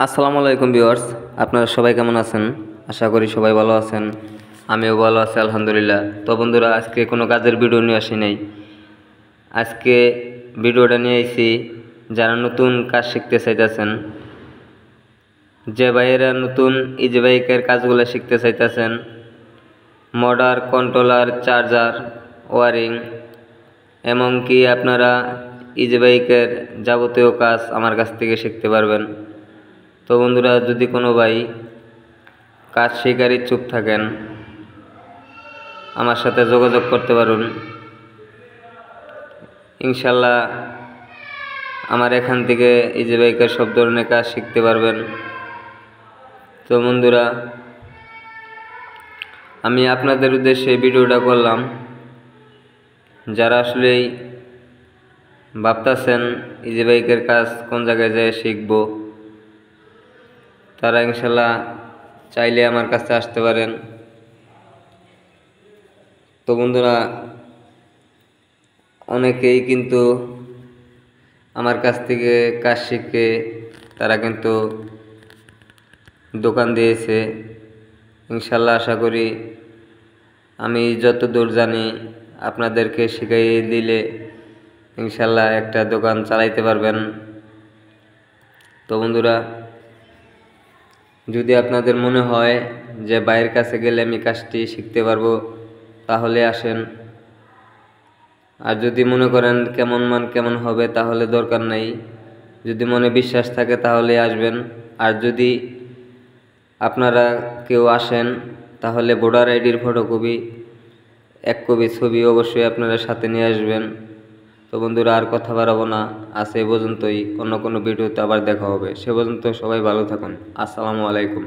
আসসালামু আলাইকুম ভিউয়ার্স, আপনারা সবাই কেমন আছেন? আশা করি সবাই ভালো আছেন। আমিও ভালো আছি আলহামদুলিল্লাহ। তো বন্ধুরা, আজকে কোনো কাজের ভিডিও নিয়ে আসি নাই। আজকে ভিডিওটা নিয়ে আইছি যারা নতুন কাজ শিখতে চাইতেছেন, যে ভাইয়েরা নতুন ইজি বাইকের কাজগুলো শিখতে চাইতেছেন, মোটর, কন্ট্রোলার, চার্জার, ওয়ারিং, এমনকি আপনারা ইজি বাইকের যাবতীয় কাজ আমার কাছ থেকে শিখতে পারবেন। তো বন্ধুরা, যদি কোনো ভাই কাজ শেখার ইচ্ছুক থাকেন, আমার সাথে যোগাযোগ করতে পারুন। ইনশাল্লাহ আমার এখান থেকে ইজি বাইকের সব ধরনের কাজ শিখতে পারবেন। তো বন্ধুরা, আমি আপনাদের উদ্দেশ্যে ভিডিওটা করলাম। যারা আসলেই ভাবতেছেন ইজি বাইকের কাজ কোন জায়গায় যেয়ে শিখব, তারা ইনশাল্লাহ চাইলে আমার কাছে আসতে পারেন। তো বন্ধুরা, অনেকেই কিন্তু আমার কাছ থেকে কাজ শিখে তারা কিন্তু দোকান দিয়েছে। ইনশাল্লাহ আশা করি আমি যতদূর জানি আপনাদেরকে শিখিয়ে দিলে ইনশাল্লাহ একটা দোকান চালাইতে পারবেন। তো বন্ধুরা, যদি আপনাদের মনে হয় যে বাইরের কাছে গেলে আমি কাজটি শিখতে পারবো, তাহলে আসেন। আর যদি মনে করেন কেমন হবে, তাহলে দরকার নাই। যদি মনে বিশ্বাস থাকে তাহলে আসবেন। আর যদি আপনারা কেউ আসেন, তাহলে ভোটার আইডির ফটোকপি, 1 কপি ছবি অবশ্যই আপনারা সাথে নিয়ে আসবেন। তো বন্ধুরা, আর কথা বাড়াবো না, আজ এই পর্যন্তই। অন্য কোনো ভিডিওতে আবার দেখা হবে। সে পর্যন্ত সবাই ভালো থাকুন। আসসালামু আলাইকুম।